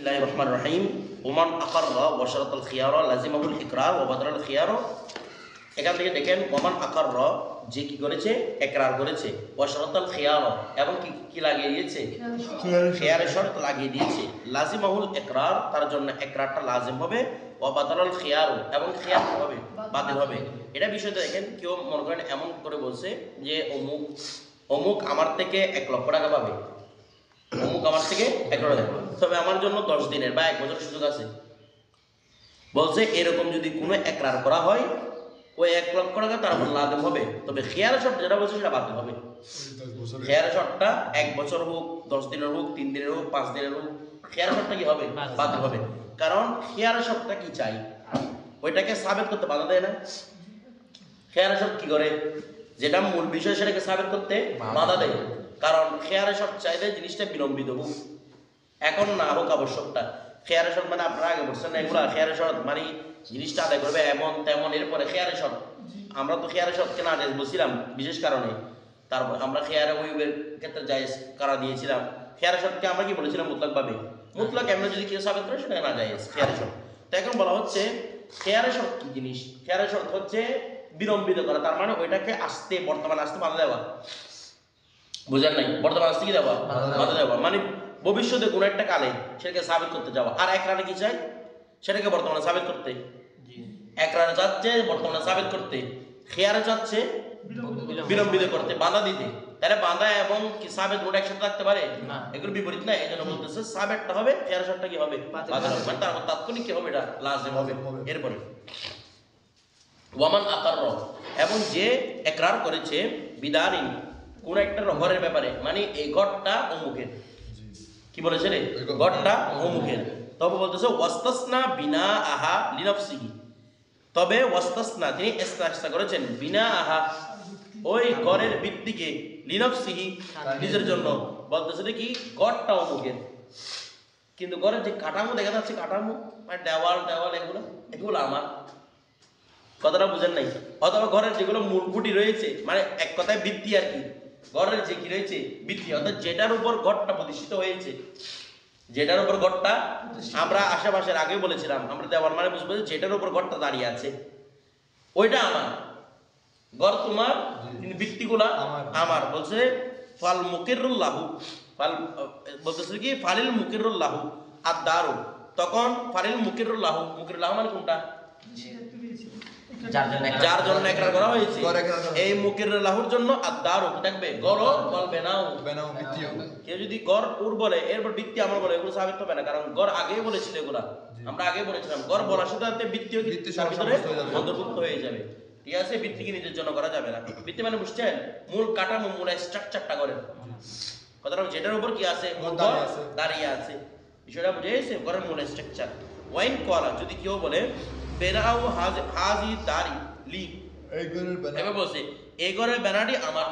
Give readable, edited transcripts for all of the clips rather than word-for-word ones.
বিসমিল্লাহির রহমানির রহিম। ওমান আকাররা ওয়া শারাতাল খিয়ারা লাজিমাহুল ইকরার ওয়া বাদরাল খিয়ার। এখান থেকে দেখেন ওমান আকাররা যে কি করেছে, ইকরার করেছে, ওয়া শারাতাল খিয়ার এবং কি লাগিয়ে দিয়েছে, খিয়ারের শর্ত লাগিয়ে দিয়েছে। লাজিমাহুল ইকরার তার জন্য ইকরারটা লাজিম হবে, ওয়া বাদরাল খিয়ার এবং খিয়ার হবে বাতিল হবে। এটা বিষয়টা দেখেন, কেউ মনে করেন এমন করে বলছে যে অমুক অমুক আমার থেকে 1 লক্ষ টাকা পাবে, অমুক আমার থেকে 1 লক্ষ টাকা, তবে আমার জন্য 10 দিনের বা 1 বছরের সুযোগ আছে। বলছে এরকম যদি কোনো একরার করা হয় ওই 1 লক্ষ টাকা তার উপর লাজিম হবে, তবে খিয়ারের শর্ত যেটা বলছে সেটা বাতিল হবে। খিয়ারের শর্তটা 1 বছর হোক, 10 দিনের হোক, 3 দিনের হোক, 5 দিনের হোক, খিয়ারের শর্তটা কি হবে, বাতিল হবে। কারণ খিয়ারের শর্তটা কি চাই, ওইটাকে সাবেত করতে বাধা দেয় না। খিয়ারের শর্ত কি করে, যেটা মূল বিষয় সেটাকে সাবেত করতে বাধা দেয়। কারণ খিয়ারের শর্ত চাইলে জিনিসটা বিলম্বিত হোক, এখন না হোক আবশ্যকটা। খিয়ারের শর্ত মানে আপনারা আগে বলছেন না এগুলা, খিয়ারের শর্ত মানে জিনিসটা আদায় করবে এমন তেমন, এরপরে খিয়ারের শর্ত। আমরা তো খিয়ারের শর্তকে না জায়েজ বলছিলাম বিশেষ কারণে, তারপর আমরা খিয়ারে ওইবের ক্ষেত্রে জায়েজ করা দিয়েছিলাম। খিয়ারের শর্তকে আমরা কি বলেছিলাম মুতলাকভাবে, মুতলাক এমনি যদি কেউ সাবেত করে সেটা না জায়েজ খিয়ারের শর্ত। তো এখন বলা হচ্ছে খিয়ারের শর্ত কি জিনিস, খিয়ারের শর্ত হচ্ছে বিলম্বিত করা, তার মানে ওইটাকে আসতে বর্তমানে আসতে বাধা দেওয়া। বুঝেন নাই, বর্তমানে আসতে কি দেওয়া, বাধা দেওয়া মানে ভবিষ্যতে কোনো একটা কালে সেটাকে সাবিত করতে যাওয়া। আর একরারে কি চাই, সেটাকে বর্তমানে সাবিত করতে। একরারে চাচ্ছে বর্তমানে সাবিত করতে, খিয়ারে চাচ্ছে বিলম্বিত করতে, বাধা দিতে। তাহলে বাধা এবং কি সাবেত দুটো একসাথে থাকতে পারে না, এগুলো বিপরীত না। এই জন্য বলতেছে সাবেতটা হবে, খিয়ার শর্তটা কি হবে, বাতিল হবে। মানে তারপর তাৎক্ষণিক কি হবে, এটা লাজিম হবে। এরপরে ওয়ামান আকারর এবং যে একরার করেছে বিদারিন কোন একটা ঘরের ব্যাপারে, মানে এই ঘরটা অমুকের, কি বলেছে রে, ঘরটা অমুকের। তবে বলতেছে ওয়াস্তাসনা বিনা আহা লিনাফসিহি, তবে ওয়াস্তাসনা তিনি ইস্তিসনা করেছেন বিনা আহা ওই ঘরের ভিত্তিকে, লিনাফসিহি নিজের জন্য। বলতেছে কি ঘরটা অমুকের, কিন্তু ঘরের যে কাঠামো দেখা যাচ্ছে, কাঠামো মানে দেওয়াল দেওয়াল এগুলো এগুলো আমার, কথাটা বুঝেন নাই। অথবা ঘরের যেগুলো মূল খুঁটি রয়েছে, মানে এক কথায় ভিত্তি আর কি, ঘরের যে কি রয়েছে ভিত্তি, অর্থাৎ যেটার উপর ঘরটা প্রতিষ্ঠিত হয়েছে, যেটার উপর ঘরটা, আমরা আশেপাশের আগে বলেছিলাম আমরা দেওয়াল মানে বুঝবো যেটার উপর ঘরটা দাঁড়িয়ে আছে ওইটা আমার ঘর, তোমার কিন্তু ভিত্তিগুলা আমার। বলছে ফাল মুকিরুল্লাহু, ফাল বলতেছে কি ফালিল মুকিরুল্লাহু আর দারু, তখন ফালিল মুকিরুল্লাহু, মুকিরুল্লাহু মানে কোনটা, যার জন্য একরার করা হয়েছে, এই মুকিরুল্লাহুর জন্য আদারু কি থাকবে, গড় বলবে নাও, কেউ যদি গড় উর বলে এরপর ভিত্তি আমার বলে, এগুলো সাবিত হবে না। কারণ গড় আগেই বলেছিল, এগুলা আমরা আগেই বলেছিলাম গড় বলার সাথে ভিত্তিও অন্তর্ভুক্ত হয়ে যাবে। ঠিক আছে, ভিত্তি কি নিজের জন্য করা যাবে না। ভিত্তি মানে বুঝছেন, মূল কাঠামো, মূল স্ট্রাকচারটা করেন কথাটা, যেটার উপর কি আছে, মূল দাঁড়িয়ে আছে, বিষয়টা বুঝে গেছে, ঘরের মূল স্ট্রাকচার। ওয়াইন করা যদি কেউ বলে বেনাউ হাজি দারি লি, এবার বলছে এই ঘরের ব্যানারটি আমার,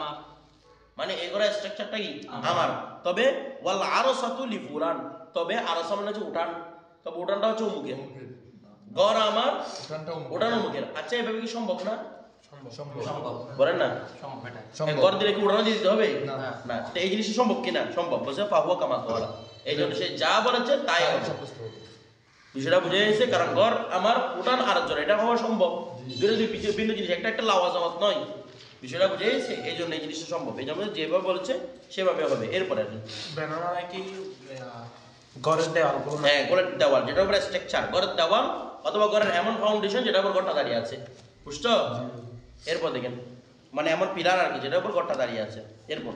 মানে এই ঘরের স্ট্রাকচারটা কি আমার, তবে ওয়াল আরসাতু লি ফুলান, তবে আরসা মানে হচ্ছে উঠান, তবে উঠানটা হচ্ছে অমুকের, ঘর আমার উঠান অমুকের। আচ্ছা এভাবে কি সম্ভব না, বলেন না, ঘর দিলে কি উঠানো দিতে হবে না, তো এই জিনিসটা সম্ভব কিনা, সম্ভব। বলছে ফাহুয়া কামা করা, এই জন্য সে যা বলেছে তাই হবে, বিষয়টা বুঝে গেছে। কারণ ঘর আমার উঠান আরেকজন, এটা হওয়া সম্ভব, ভিন্ন জিনিস, একটা একটা লাওয়াজামাত নয়, বিষয়টা বুঝে গেছে। এই জন্য এই জিনিসটা সম্ভব, এই জন্য যেভাবে বলেছে সেভাবে হবে। এরপরে কি ঘরের দেওয়াল, হ্যাঁ ঘরের দেওয়াল যেটা উপরে স্ট্রাকচার, ঘরের দেওয়াল অথবা ঘরের এমন ফাউন্ডেশন যেটা উপর ঘরটা দাঁড়িয়ে আছে, বুঝছো? এরপর দেখেন মানে এমন পিলার আর কি যেটা উপর ঘরটা দাঁড়িয়ে আছে। এরপর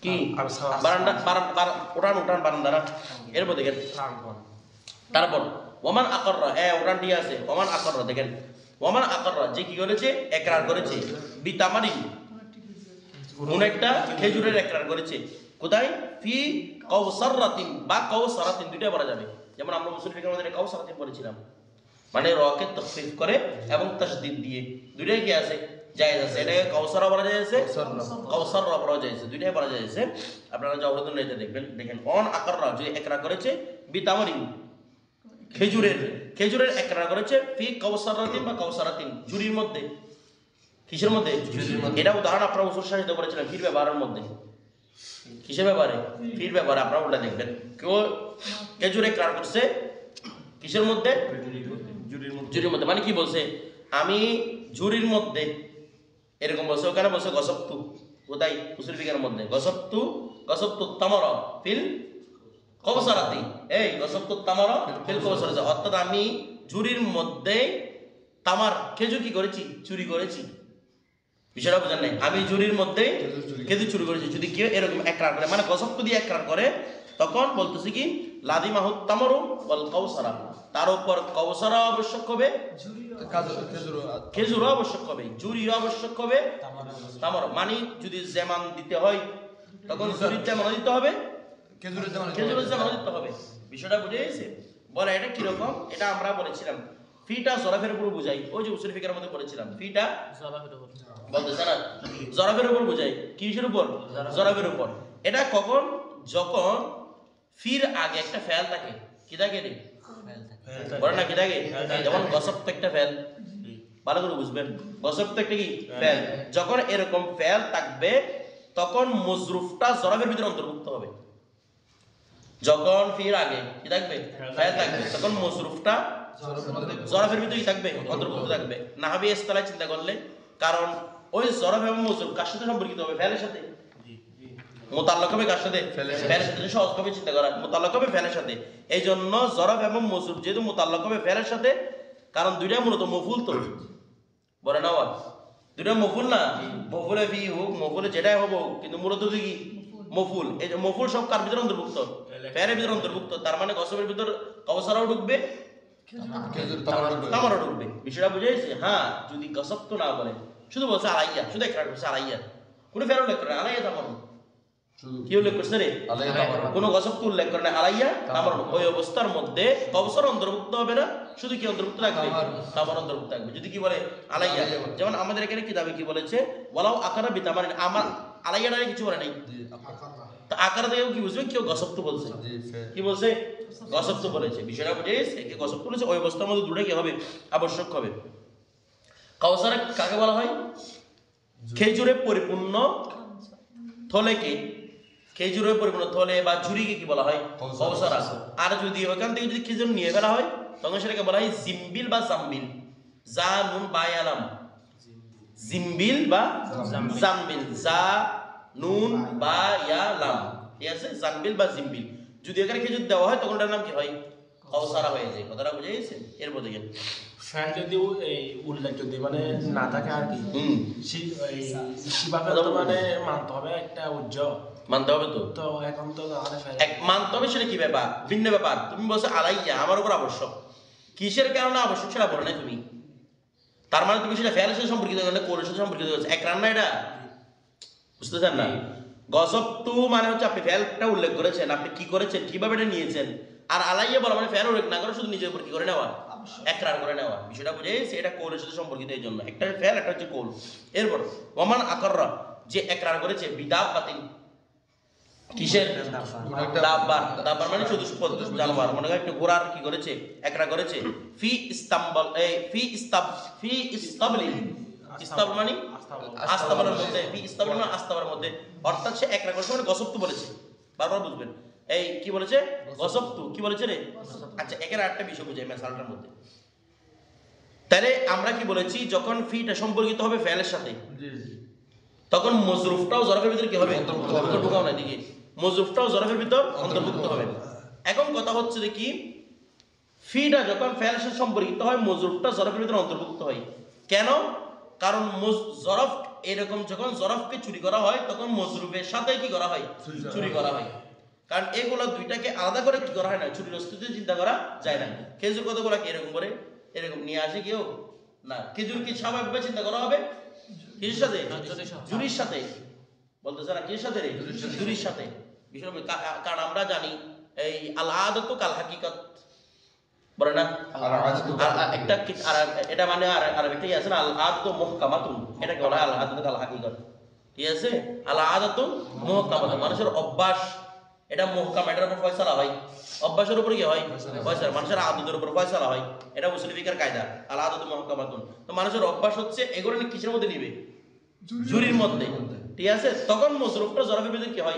কি বারান্দা, উঠান উঠান বারান্দা না। এরপর দেখেন তারপর ওমান আকররা, উঠান ঠিক আছে, ওমান আকররা দেখেন, ওমান আকররা যে কি করেছে, একরার করেছে বিতামারি কোন একটা খেজুরের একরার করেছে, কোথায়, ফি কাউসারাতিন বা কাউসারাতিন, দুইটা বলা যাবে। যেমন আমরা উসুল ফিকহের মধ্যে কাউসারাতিন বলেছিলাম, মানে রকে তাখফিফ করে এবং তাসদীদ দিয়ে, দুইটাই কি আছে, জায়েজ আছে। এটাকে কাউসারা বলা যায়ছে, কাউসাররা বলা যায়ছে, দুইটাই বলা যায়ছে। আপনারা জাওহরাতুন নাইতে দেখবেন, দেখেন অন আকররা যদি একরার করেছে বিতামারিন খেজুরের একরার করেছে, ফি কাউসারাতিন বা কাউসারাতিন ঝুরির মধ্যে, কিসের মধ্যে, এটা উদাহরণ আপনারা উসুল শাহিদে করেছিলেন ফির ব্যবহারের মধ্যে। কিসের ব্যাপারে? ফির ব্যাপারে। আপনারা উল্টা দেখবেন, কেউ খেজুর একরার করছে কিসের মধ্যে? জুরির মধ্যে। মানে কি বলছে? আমি জুরির মধ্যে, এরকম বলছে। ওখানে বলছে গসবতু, কোথায়? উসুল ফিকের মধ্যে গসবতু তামার ফিল কওসারাতি। এই গসবতু তামার ফিল কওসারাতি, অর্থাৎ আমি জুরির মধ্যে তামার খেজুর কি করেছি? চুরি করেছি। বিষয়টা বোঝেন নাই? আমি জুরির মধ্যে খেজুর চুরি করেছি। যদি কেউ এরকম একরার করে, মানে গসবতু দিয়ে একরার করে, তখন বলতেছি কি লাদিমাহু তামারু ওয়াল কাউসারা, তার উপর কাউসারা আবশ্যক হবে, খেজুরও আবশ্যক হবে, জুরিও আবশ্যক হবে, তামার। মানে যদি যেমন দিতে হয় তখন জুরির যেমন দিতে হবে, খেজুরের যেমন দিতে হবে। বিষয়টা বুঝে গেছে? বলে এটা কিরকম? এটা আমরা বলেছিলাম ফিটা জরাফের উপর বুঝাই। ওই যে উসুল ফিকের মধ্যে পড়েছিলাম, ফিটা বলতেছে না জরাফের উপর বুঝাই। কিসের উপর? জরাফের উপর। এটা কখন? যখন ফির আগে একটা ফেল থাকে। কি থাকে রে? বলে না কি থাকে? যেমন গসব তো একটা ফেল, ভালো করে বুঝবেন। গসব তো একটা কি ফেল। যখন এরকম ফেল থাকবে তখন মজরুফটা জরাফের ভিতরে অন্তর্ভুক্ত হবে। যখন ফির আগে কি থাকবে? ফেল থাকবে, তখন মজরুফটা জরাফের ভিতরে থাকবে, অন্তর্ভুক্ত থাকবে। নাহাবি ইসতিলাহ চিন্তা করলে, কারণ ওই জরাফ এবং মজরুফ কার সাথে সম্পর্কিত হবে? ফেলের সাথে। মুতাল্লাক হবে কার সাথে? ফেলের সাথে। সহজভাবে চিন্তা করা, মুতাল্লাক হবে ফেলের সাথে। এই জন্য জরাফ এবং মজরুফ যেহেতু মুতাল্লাক হবে ফেলের সাথে, কারণ দুইটা মূলত মফুল তো, বলে না দুইটা মফুল না? মফুলে ফি হোক, মফুলে যেটাই হবো, কিন্তু মূলত কি মফুল। এই যে মফুল সব কার ভিতরে অন্তর্ভুক্ত? ফেলের ভিতরে অন্তর্ভুক্ত। তার মানে গসবের ভিতর কওসারাও ঢুকবে, তামারও ঢুকবে। বিষয়টা বুঝে গেছে? হ্যাঁ, যদি গসব তো না বলে, শুধু বলছে আলাইয়া, শুধু একটা বলছে আলাইয়া, কোনো ফের উল্লেখ করে আলাইয়া তামারুন। কি উল্লেখ করছে রে? কোনো গসব তো উল্লেখ করে না, আলাইয়া তামারুন। ওই অবস্থার মধ্যে কওসার অন্তর্ভুক্ত হবে না, শুধু কি অন্তর্ভুক্ত থাকবে? তামার অন্তর্ভুক্ত থাকবে। যদি কি বলে আলাইয়া, যেমন আমাদের এখানে কিতাবে কি বলেছে? ওয়ালাউ আকারা বিতামারিন, আমার আলাইয়াটা কিছু বলে নাই। তা আকারা দেখেও কি বুঝবে? কেউ গসব তো বলছে। কি বলছে? গসব তো বলেছে। বিষয়টা বুঝে গেছে? কে গসব বলেছে? ওই অবস্থার মধ্যে দুটো কি হবে? আবশ্যক হবে। কাউসার কাকে বলা হয়? খেজুরে পরিপূর্ণ থলেকে, খেজুরে পরিপূর্ণ থলে বা ঝুড়িকে কি বলা হয়? কাউসার। আর যদি ওখান থেকে যদি খেজুর নিয়ে ফেলা হয় তখন সেটাকে বলা হয় জিম্বিল বা জাম্বিল। জা নুন বা ইয়ালাম, জিম্বিল বা জাম্বিল। জা নুন বা ইয়ালাম, ঠিক আছে? জাম্বিল বা জিম্বিল। যদি এখানে খেজুর দেওয়া হয় তখন এটার নাম কি হয়? কাউসারা হয়ে যায়। কথাটা বুঝে গেছে? এরপর দেখেন ফ্যান যদি এই উল্লেখ যদি মানে না থাকে আর কি, শিবাকে তো মানে মানতে হবে, একটা উজ্জ্বল মানতে হবে তো। তো এখন তো মানতে হবে, সেটা কি ব্যাপার? ভিন্ন ব্যাপার। তুমি বলছো আলাইয়া, আমার উপর আবশ্যক। কিসের কারণে আবশ্যক সেটা বলো না তুমি। তার মানে তুমি সেটা ফেলের সাথে সম্পর্কিত করলে, কোরের সাথে সম্পর্কিত করছে। এক রান্না এটা বুঝতেছেন না? গজব তু মানে হচ্ছে আপনি ফেলটা উল্লেখ করেছেন, আপনি কি করেছেন, কিভাবে এটা নিয়েছেন। আর আলাইয়া বলা মানে ফেল উল্লেখ না করে শুধু নিজের উপর কি করে নেওয়া, একরার করে নেওয়া। বিষয়টা বুঝে এটা কোলের সাথে সম্পর্কিত। এই জন্য একটা ফেল, একটা হচ্ছে কোল। এরপর ওমান আকররা, যে একরার করেছে বিদাব বাতিল, কিসের? দাব্বার। দাব্বার মানে চতুষ্পদ জানোয়ার। মনে করেন একটা ঘোড়ার কি করেছে? একরা করেছে। ফি ইস্তাম্বল, ফি ইস্তাবলিল, ইস্তাবল মানে আস্তাবলের মধ্যে, ফি ইস্তাবল মানে আস্তাবলের মধ্যে। অর্থাৎ সে একরা করেছে মানে গসব তু বলেছে। বারবার বুঝবেন। এই কি বলেছে? গসব তু। কি বলেছে রে? আচ্ছা, একের আরেকটা বিষয় বুঝাই মেসালটার মধ্যে। তাহলে আমরা কি বলেছি? যখন ফিটা সম্পর্কিত হবে ফেলের সাথে, তখন মজরুফটাও জরফের ভিতরে কি হবে? ঢুকাও না দিকে, মজরুফটাও জরফের ভিতর অন্তর্ভুক্ত হবে। এখন কথা হচ্ছে যে কি, ফিটা যখন ফেলের সাথে সম্পর্কিত হয় মজরুফটা জরফের ভিতরে অন্তর্ভুক্ত হয়। কেন? কারণ জরফ এরকম, যখন জরফকে চুরি করা হয় তখন মজরুফের সাথে কি করা হয়? চুরি করা হয়। কারণ এগুলো দুইটাকে আলাদা করে কি করা হয় না, চুরির অস্তিত্ব চিন্তা করা যায় না। খেজুর কতগুলো কি এরকম করে এরকম নিয়ে আসে কেউ না। খেজুর কি স্বাভাবিকভাবে চিন্তা করা হবে? কিসের সাথে? জুরির সাথে। বলতেছে না কিসের সাথে রে? জুরির সাথে। বিষয়, কারণ আমরা জানি এই আল আদাতু কাল হাকিকাত, বলে না? একটা এটা মানে আর একটা কি আছে না, আল আদাতু মুহকামাতুন, এটাকে বলা হয় আল আদাতু কাল হাকিকাত। ঠিক আছে? আল আদাতু মুহকামাতুন, মানুষের অভ্যাস, এটা মুহকাম, এটার উপর ফয়সালা হয়। অভ্যাসের উপর কি হয়? ফয়সালা। মানুষের আদতের উপর ফয়সালা হয়। এটা উসুল ফিকহের কায়দা, আল আদাতু মুহকামাতুন। তো মানুষের অভ্যাস হচ্ছে এগুলো কিসের মধ্যে নিবে? জুরির মধ্যে। ঠিক আছে, তখন মজরুফটা জরফের ভিতরে কি হয়,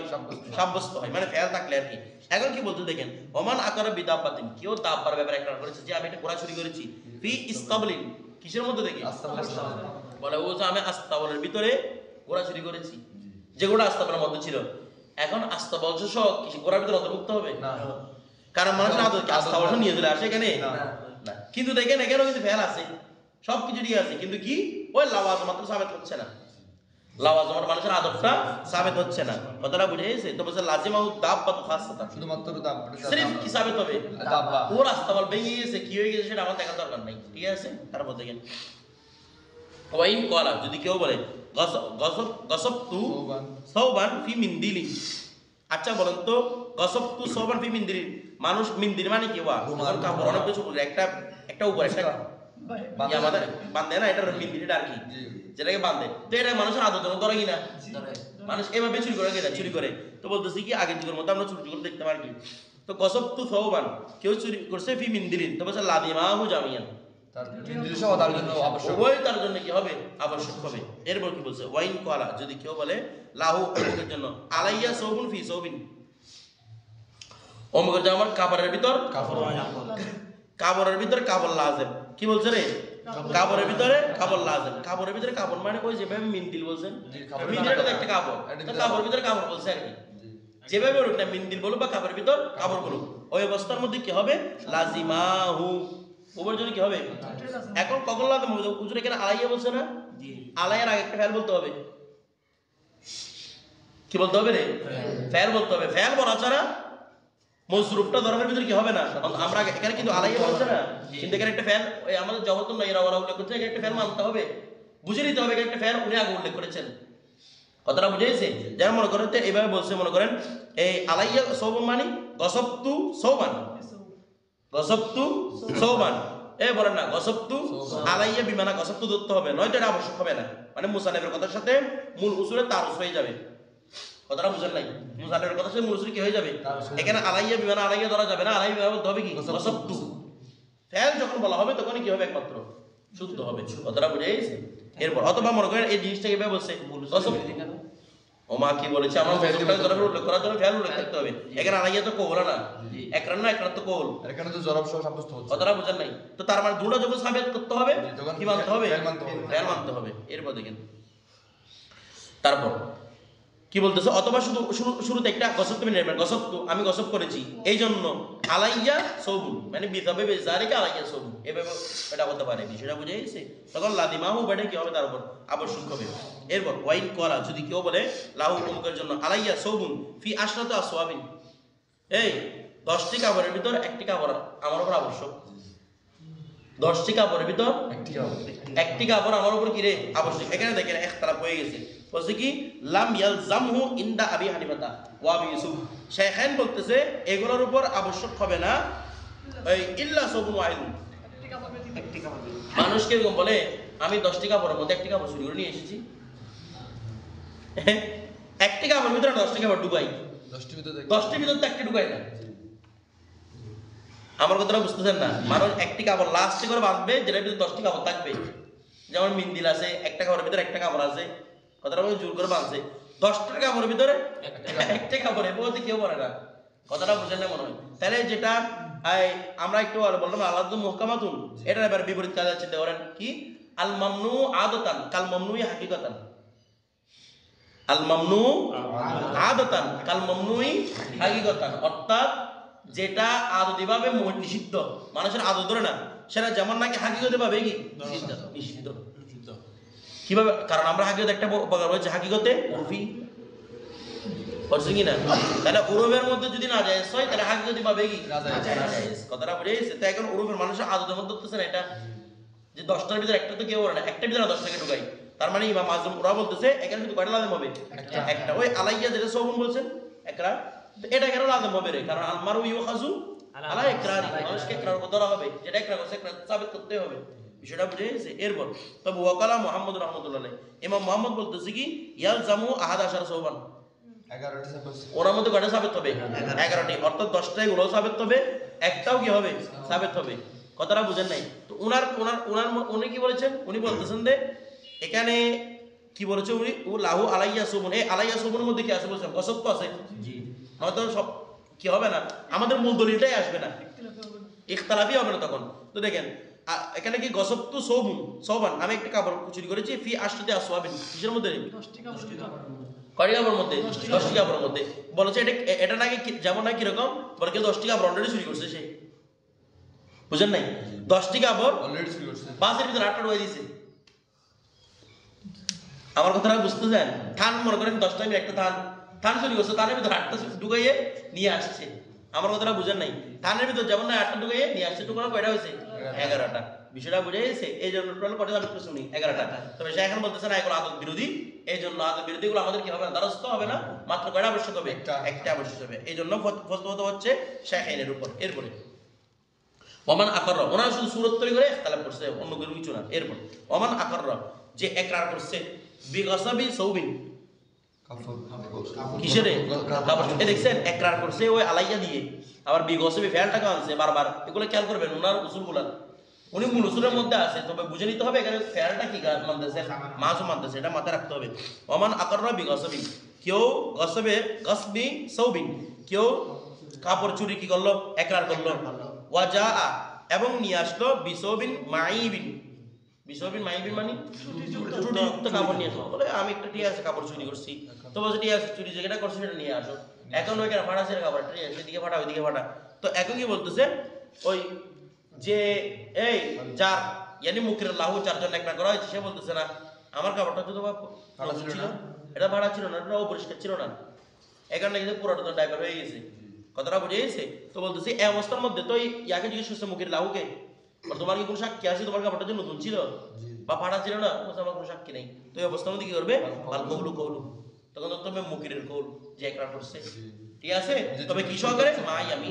সাব্যস্ত হয়, মানে ফেল থাকলে আর কি। এখন কি বলতে দেখেন, ওমান আকারা বিদাব্বাতিন, কেউ দাব্বার ব্যাপারে একরার করেছে যে আমি এটা ঘোড়া চুরি করেছি, ফি ইস্তাবলিন, কিসের মধ্যে দেখি, বলে ও যে আমি আস্তাবলের ভিতরে ঘোড়া চুরি করেছি, যে ঘোড়া আস্তাবলের মধ্যে ছিল। এখন আস্তাবল সহ কি ঘোড়ার ভিতরে অন্তর্ভুক্ত হবে না, কারণ মানুষের আদত কি আস্তাবল নিয়ে চলে আসে এখানে না। কিন্তু দেখেন এখানেও কিন্তু ফেল আছে, সবকিছু ঠিক আছে, কিন্তু কি ওই লাওয়াজ মাত্র সাবেত হচ্ছে না, লাওয়াজমার মানুষের আদবটা সাবেত হচ্ছে না। কথাটা বুঝে গেছে? তো বলছে লাজিমাউ দাব্বাতু খাসসাতান, শুধুমাত্র দাম সিরিফ কি সাবেত হবে, দাব্বা। ওর আস্তাবল ভেঙে গেছে, কি হয়ে গেছে সেটা আমার দেখার দরকার নাই, ঠিক আছে। তারপর দেখেন ওয়াইন কলা, যদি কেউ বলে গসবতু সাওবান ফি মিন্দিলি, আচ্ছা বলেন তো গসবতু সাওবান ফি মিন্দিলি, মানুষ মিন্দির মানে কি, ওয়া কাপড় অনেক কিছু, একটা উপর একটা আমাদের বান্ধে না, এটা মিন্দিরিটা আর কি, যেটাকে বান্ধে, তো এটা মানুষের আদত ধরে কিনা, মানুষ এভাবে চুরি করে কিনা, চুরি করে। তো বলতেছি কি আগের যুগের মতো আমরা চুরি করে দেখতাম আর কি। তো গসবতু সাওবান, কেউ চুরি করছে ফি মিন্দিরিন, তো বলছে লাদিমাহু জামিয়ান, তার সহ তার জন্য আবশ্যক, উভয় তার জন্য কি হবে, আবশ্যক হবে। এরপর কি বলছে, ওয়াইন কলা, যদি কেউ বলে লাহু অমুকের জন্য আলাইয়া সৌবুন ফি সৌবিন, অমুকের জন্য আমার কাপড়ের ভিতর কাপড়ের ভিতরে কাপড় লাজেম, কি বলছে রে, কাপড়ের ভিতরে কাপড় লাজেম, কাপড়ের ভিতরে কাপড় মানে ওই যেভাবে মিন্দিল বলছেন, মিন্দিলটা তো একটা কাপড়, তো কাপড়ের ভিতরে কাপড় বলছে আর কি, যেভাবে বলুক না, মিন্দিল বলুক বা কাপড়ের ভিতর কাপড় বলুক, ওই অবস্থার মধ্যে কি হবে, লাজিমাহু, ওর জন্য কি হবে। এখন কখন লাগাতে হবে, হুজুর এখানে আলাইয়া বলছে না, আলাইয়ার আগে একটা ফেল বলতে হবে, কি বলতে হবে রে, ফেল বলতে হবে, ফেল বলা ছাড়া মজরুফটা ধর্মের ভিতরে কি হবে না। আমরা এখানে কিন্তু আলাইয়া বলছে না, কিন্তু এখানে একটা ফেল, ওই আমাদের জগতুল নাইরা ওরা উল্লেখ করছে, একটা ফেল মানতে হবে, বুঝে নিতে হবে একটা ফেল উনি আগে উল্লেখ করেছেন, কথাটা বুঝেছে। যারা মনে করেন এইভাবে বলছে, মনে করেন এই আলাইয়া সৌবান মানে গসবতু সৌবান, গসবতু সৌবান, এ বলেন না গসবতু আলাইয়া বিমানা, গসবতু ধরতে হবে, নয়তো এটা আবশ্যক হবে না, মানে মুসান্নিফের কথার সাথে মূল উসুলে তারুস হয়ে যাবে, কথাটা বুঝেন নাই, মুসান্নিফের কথার সাথে মূল উসুল কি হয়ে যাবে, এখানে আলাইয়া বিমানা আলাইয়া ধরা যাবে না, আলাইয়া বিমানা হবে কি গসবতু, ফেল যখন বলা হবে তখনই কি হবে, একমাত্র শুদ্ধ হবে, কথাটা বুঝে গেছে। এরপর অথবা মনে করেন এই জিনিসটাকে এভাবে বলছে, ওমা কি বলেছে, আমার মজরুফটাকে উল্লেখ করার জন্য ফেল উল্লেখ করতে হবে, এখানে আলাইয়া তো কওল না, একরার না, একরার তো কওল, এখানে তো জরব সহ সাব্যস্ত হচ্ছে, কথাটা বুঝেন নাই। তো তার মানে দুটো যখন সাবেত করতে হবে তখন কি মানতে হবে, ফেল মানতে হবে, ফেল মানতে হবে। এরপর দেখেন তারপর কি বলতেছে, অথবা শুরুতে একটা গসব তুমি নেবেন, গসব তো আমি গসব করেছি এই জন্য আলাইয়া সবুন, মানে বিজাবে বেজারিকা আলাইয়া সবুন, এভাবে এটা বলতে পারে, বিষয়টা বুঝে গেছে। তখন লাদিমাহু বেড়ে কি হবে, তার উপর আবশ্যক হবে। এরপর ওয়াইন করা, যদি কেউ বলে লাহু অমুকের জন্য আলাইয়া সবুন ফি আশরাত আসওয়াবিন, এই 10টি কাপড়ের ভিতর একটি কাপড় আমার উপর আবশ্যক, 10টি কাপড়ের ভিতর একটি কাপড় আমার উপর কি রে আবশ্যক। এখানে দেখেন ইখতিলাফ হয়ে গেছে, বলছে কি লাম ইয়ালজামহু ইনদা আবি হানিফাতা ওয়া আবি ইউসুফ, শাইখাইন বলতেছে এগুলোর উপর আবশ্যক হবে না, এই ইল্লা সাবুন ওয়াহিদ, মানুষ কি এরকম বলে আমি 10টি কাপড়ের মধ্যে একটি কাপড় চুরি করে নিয়ে এসেছি, একটি কাপড়ের ভিতরে 10টি কাপড় ঢুকাই, 10টির ভিতর তো একটি ঢুকাই না, আমার কথাটা বুঝতেছেন না। মানুষ একটি কাপড় লাস্টে করে বাঁধবে যেটার ভিতরে 10টি কাপড় থাকবে, যেমন মিন্দিল আছে, একটা কাপড়ের ভিতরে একটা কাপড় আছে, কথাটা বলে জোর করে বাঁধছে, 10টা কাপড়ের ভিতরে একটা কাপড়, বলতে কেউ বলে না, কথাটা বুঝেন না মনে হয়। তাহলে যেটা আমরা একটু বললাম আল্লাহ মুহকামাতুন, এটার এবার বিপরীত কাজ চিন্তা করেন কি, আল মামনু আদতান কাল মামনুই হাকিকাতান, আল মামনু আদতান কাল মামনুই হাকিকাতান, অর্থাৎ যেটা আদতিভাবে নিষিদ্ধ, মানুষের আদত ধরে না, সেটা যেমন নাকি হাকিকতে ভাবে কি নিষিদ্ধ। কিভাবে, কারণ আমরা হাকিকত একটা প্রকার হচ্ছে হাকিকতে উরফি, বুঝছেন কি না, তাহলে উরুফের মধ্যে যদি না যায় হয় তাহলে হাকিকতে ভাবে কি নাজায়েজ, কথাটা বুঝে গেছে। তো এখন উরুফের মানুষের আদতের মধ্যে ধরতেছে না এটা, যে 10টার ভিতরে একটা তো কেউ বলে না, একটার ভিতরে 10টাকে ঢুকাই, তার মানে ইমাম আজম ওরা বলতেছে এখানে শুধু কয়টা লাজম হবে, একটা। ওই আলাইয়া যেটা সবুন বলছেন একরা, এটা কেন লাজম হবে রে, কারণ আলমারু ইউখাজু আলা ইকরারি, মানুষকে ইকরার উপর ধরা হবে, যেটা ইকরার করছে ইকরার সাবিত করতে হবে, বিষয়টা বুঝে গেছে। এরপর তবে ওয়াকালা মুহাম্মদ রাহমাতুল্লাহ আলাইহি, ইমাম মুহাম্মদ বলতেছে কি ইয়ালজামু আহাদ আশার সওবান, 11টি সাব্যস্ত, ওর মধ্যে কয়টা সাবিত হবে, 11টি, অর্থাৎ 10টাই ওরাও সাবিত হবে, একটাও কি হবে সাবিত হবে, কথাটা বুঝেন নাই। তো উনি কি বলেছেন, উনি বলতেছেন যে এখানে কি বলেছে উনি ও লাহু আলাইয়া সুবুন, এই আলাইয়া সুবুনের মধ্যে কি আছে বলছেন? গসব তো আছে, নয়তো সব কি হবে না, আমাদের মূল দলিলটাই আসবে না, ইখতিলাফই হবে না তখন। তো দেখেন এখানে কি গসব তো সৌবুন সৌবান, আমি একটা কাপড় চুরি করেছি ফি আশরিতে আসওয়াবিন, কিসের মধ্যে? কয়টি কাপড়ের মধ্যে? 10টি কাপড়ের মধ্যে। বলেছে এটা নাকি যেমন না কিরকম বলে কেউ 10টি কাপড় অলরেডি চুরি করছে, সে বুঝেন নাই? 10টি কাপড় অলরেডি চুরি করছে, বাসের ভিতরে 8টা ঢুকাই দিয়েছে। আমার কথাটা বুঝতে চান? থান মনে করেন 10টা আমি একটা থান চুরি করছে, থানের ভিতরে 8টা ঢুকাইয়ে নিয়ে আসছে। আমার কথাটা বুঝেন নাই? থানের ভিতরে যেমন না 8টা ঢুকাইয়ে নিয়ে আসছে, টোকানো কয়টা হয়েছে? 11টা। বিষয়টা বুঝে গেছে? এই জন্য টোটাল কয়টা আমি শুনি 11টা। তবে সে এখন বলতেছে না এগুলো আদত বিরোধী, এই জন্য আদত বিরোধী গুলো আমাদের কি হবে না, দ্বারস্থ হবে না, মাত্র কয়টা আবশ্যক হবে? একটা আবশ্যক হবে। এই জন্য ফতোয়া হচ্ছে শাইখাইনের উপর। এরপরে ওমান আকররা, ওনারা শুধু সুরত তৈরি করে ইখতিলাফ করছে, অন্য কোনো কিছু না। এরপর ওমান আকররা, যে ইকরার করছে বিগসাবি সৌবিন, কিসের? এই দেখছেন ইকরার করছে ওই আলাইয়া দিয়ে, আবার বিগসাবি ফেলটাকে আনছে বারবার। এগুলো খেয়াল করবেন ওনার উসুলগুলো, উনি মূল উসুলের মধ্যে আছে, তবে বুঝে নিতে হবে এখানে ফেলটা কি মানতেছে, মাছও মানতেছে, এটা মাথায় রাখতে হবে। ওমান আকররা বিগসাবি, কেউ গসবি সৌবিন, কেউ কাপড় চুরি কি করলো? ইকরার করলো। ওয়াজা, এবং নিয়ে আসলো বিসবিন মাইবিন, বিসবিন মাইবিন মানে ত্রুটিযুক্ত কাপড় নিয়ে আসলো। বলে আমি একটা ঠিক আছে কাপড় চুরি করছি, তো বলছে ঠিক আছে চুরি যেটা করছো সেটা নিয়ে আসো। এখন ওইখানে ফাটা ছেড়ে কাপড় সেদিকে ফাটা ওইদিকে ফাটা, তো এখন কি বলতেছে ওই যে এই যার ইয়ানি মুখের লাহু চারজন একটা করা হয়েছে, সে বলতেছে না আমার কাপড়টা তো ছিল, এটা ভাড়া ছিল না, এটা অপরিষ্কার ছিল না, এখানে কিন্তু পুরোটা তো ডাইভার হয়ে গেছে। কথাটা বুঝে গেছে? তো বলতেছি এই অবস্থার মধ্যে তো ইয়াকে জিজ্ঞেস করছে মুখের লাহুকে, তোমার কি কোনো সাক্ষী আছে তোমার কাপড়টা যে নতুন ছিল বা ফাটা ছিল না? আমার কোনো সাক্ষী নেই। তো এই অবস্থার মধ্যে কি করবে? আল কৌলু কৌলু, তখন তো তুমি মুখের কৌল যে একরার করছে, ঠিক আছে? তবে কি সহকারে? মাই আমি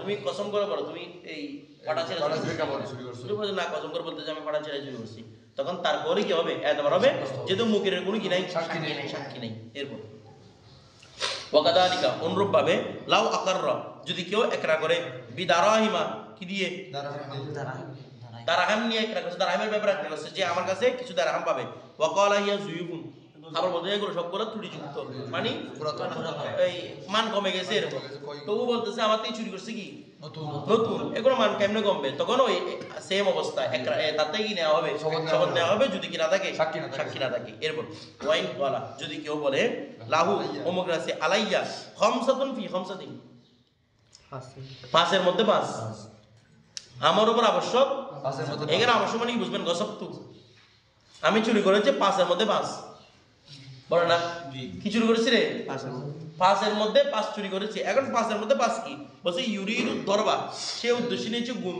তুমি কসম করে বলো তুমি এই ফাটা ছেড়ে চুরি করছো না, কসম করে বলতে যে আমি ফাটা ছেড়ে চুরি করছি, তখন তারপরে কি হবে? এতবার হবে যেহেতু মুখের কোনো কি নাই, সাক্ষী নেই। এরপর ওয়াকাদালিকা, অনুরূপভাবে লাউ আকররা, যদি কেউ একরা করে বিদারাহিমা, কি দিয়ে? দারাহাম নিয়ে একরা করছে, দারাহামের ব্যাপারে একরা করছে যে আমার কাছে কিছু দারাহাম পাবে। ওয়াকালা হিয়া জুয়ুবুন, আবার বলতে এগুলো সবগুলো ত্রুটিযুক্ত, মানে এই মান কমে গেছে এরকম। তো ও বলতেছে আমার থেকে চুরি করছে কি নতুন, এগুলো মান কেমনে কমবে? তখন ওই সেম অবস্থা একরা তাতে কি নেওয়া হবে? শপথ নেওয়া হবে, যদি কি না থাকে, সাক্ষী না থাকে। এরপর ওয়াইন ওয়ালা, যদি কেউ বলে লাহু অমুক রাসে আলাইয়া খামসাতুন ফি খামসাতিন, 5 এর মধ্যে 5 আমার উপর আবশ্যক, এখানে আবশ্যক মানে কি বুঝবেন? গসবতু, আমি চুরি করেছি 5 এর মধ্যে 5, বলে না কি চুরি করেছি রে? 5 এর মধ্যে 5 চুরি করেছি। এখন 5 এর মধ্যে 5 কি বলছে? ইউরিদু দরবা, সে উদ্দেশ্য নিয়েছে গুণ,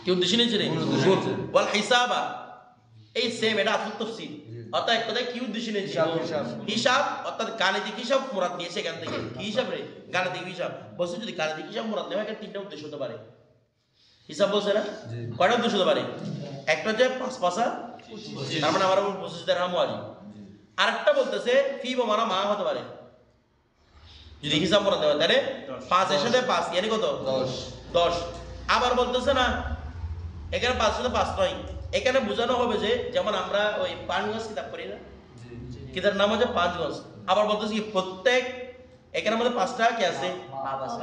কি উদ্দেশ্য নিয়েছে রে? গুণ। ওয়াল হিসাবা, এই সেম, এটা আফুত তাফসীর, অর্থাৎ এক কথায় কি উদ্দেশ্য নিয়েছে? হিসাব, অর্থাৎ গাণিতিক হিসাব মুরাদ নিয়েছে এখান থেকে। কি হিসাব রে? গাণিতিক হিসাব। বলছে যদি গাণিতিক হিসাব মুরাদ নেওয়া হয়, এখানে 3টা উদ্দেশ্য হতে পারে। হিসাব বলছে না, কয়টা উদ্দেশ্য হতে পারে? একটা হচ্ছে 5 পাঁচা, তার মানে আমার উপর 25 দিরহাম ওয়াজিব। আরেকটা বলতেছে ফি বা মানা মা হতে পারে, যদি হিসাব মুরাদ নেওয়া হয় তাহলে 5 এর সাথে 5 yani কত? 10। আবার বলতেছে না এখানে 5 এর সাথে 5 নয়, এখানে বোঝানো হবে যে যেমন আমরা ওই 5 গজ কিতাব করি না, কিতাবের নাম হচ্ছে 5 গজ। আবার বলতেছি কি প্রত্যেক এখানে আমাদের 5টা কি আছে?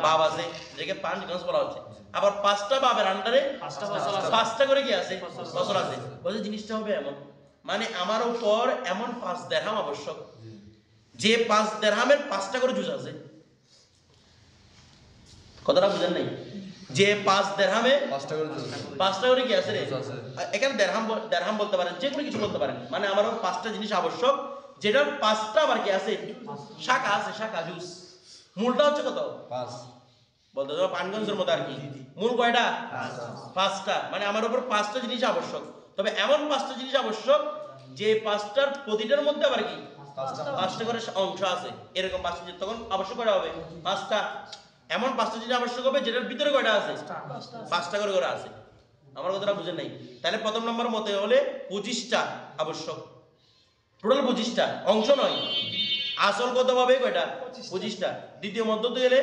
বাব আছে, যেকে 5 গজ বলা হচ্ছে। আবার 5টা বাবের আন্ডারে 5টা করে কি আছে? ফসল আছে। বলছে জিনিসটা হবে এমন, মানে আমার উপর এমন 5 দিরহাম আবশ্যক, যে 5 দিরহামের 5টা করে জুজ আছে। কথাটা বুঝেন নাই? যে 5 দিরহামে 5টা করে কি আছে রে? এখানে দিরহাম বলতে পারেন, যে কোনো কিছু বলতে পারেন, মানে আমার 5টা জিনিস আবশ্যক, যেটা 5টা আবার কি আছে? শাখা আছে, শাখা জুস। মূলটা হচ্ছে কত? 5 বলতে হবে 5 গজের মতো আর কি। মূল কয়টা? 5টা, মানে আমার উপর 5টা জিনিস আবশ্যক। তবে এমন 5টা জিনিস আবশ্যক যে 5টার প্রতিটার মধ্যে আবার কি 5টা করে অংশ আছে, এরকম 5টা জিনিস তখন আবশ্যক কয়টা হবে? 5টা। এমন 5টা জিনিস আবশ্যক হবে যেটার ভিতরে কয়টা আছে? 5টা করে করে আছে। আমার কথাটা বুঝেন নাই? তাহলে প্রথম নম্বর মতে হলে 25টা আবশ্যক, টোটাল 25টা অংশ নয়, আসল কত পাবে? কয়টা? 25টা। দ্বিতীয় মধ্য হলে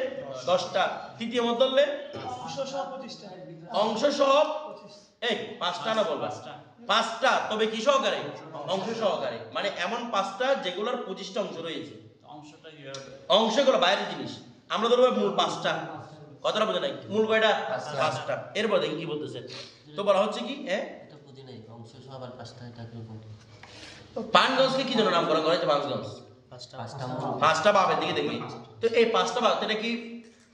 10টা, তৃতীয় মধ্য হলে অংশ সহ এই পাঁচটা না বলবা পাঁচটা, তবে কি সহকারে? অংশ সহকারে। মানে এমন পাঁচটা যেগুলোর 25টা অংশ রয়েছে। অংশগুলো বাইরের জিনিস, আমরা ধরবো মূল পাঁচটা। কথাটা বোঝা নাই? মূল কয়টা? পাঁচটা। এরপর দেখি কি বলতেছে। তো বলা হচ্ছে কি এটা বুঝি নাই, অংশ সহ আবার পাঁচটা, এটা কিরকম? পাঁচগঞ্জকে কি জন্য নামকরণ করা হয়েছে? পাঁচগঞ্জ পাঁচটা পাঁচটা বাবের দিকে দেখি। তো এই পাঁচটা বাব এটা কি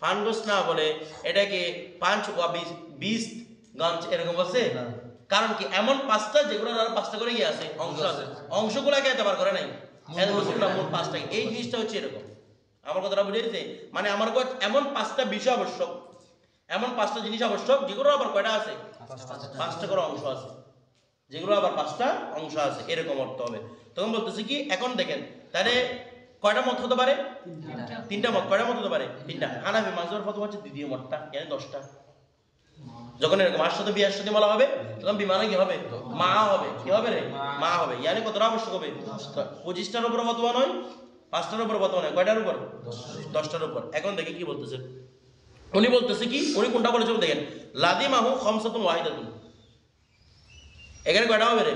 পানগঞ্জ না বলে এটাকে পাঁচ বা 20 গঞ্জ এরকম বলছে? কারণ কি এমন পাঁচটা যেগুলো আর পাঁচটা করে গিয়ে আছে অংশ আছে, অংশগুলোকে এতবার করে নাই, এত বছর না মূল পাঁচটা। এই জিনিসটা হচ্ছে এরকম। আমার কথাটা বুঝেছে? মানে আমার কথা এমন পাঁচটা বিষয় আবশ্যক, এমন পাঁচটা জিনিস আবশ্যক যেগুলো আবার কয়টা আছে? পাঁচটা করে অংশ আছে, যেগুলো আবার পাঁচটা অংশ আছে, এরকম অর্থ হবে। তখন বলতেছি কি এখন দেখেন তাহলে কয়টা মত হতে পারে? তিনটা মত। কয়টা মত হতে পারে? তিনটা। হানাফি মাযহাবের ফতোয়া হচ্ছে দ্বিতীয় মতটা, মানে 10টা। যখন এরকম আর সাথে বিয়ার সাথে বলা হবে তখন বিমানে কি হবে? মা হবে। কি হবে রে? মা হবে। ইয়ানি কতটা আবশ্যক হবে? 25টার উপর ফতোয়া নয়, 5টার উপর ফতোয়া নয়, কয়টার উপর? 10টার উপর। এখন দেখি কি বলতেছে। উনি বলতেছে কি, উনি কোনটা বলেছে দেখেন, লাদিমাহু খামসাতুন ওয়াহিদাতুন। এখানে কয়টা হবে রে?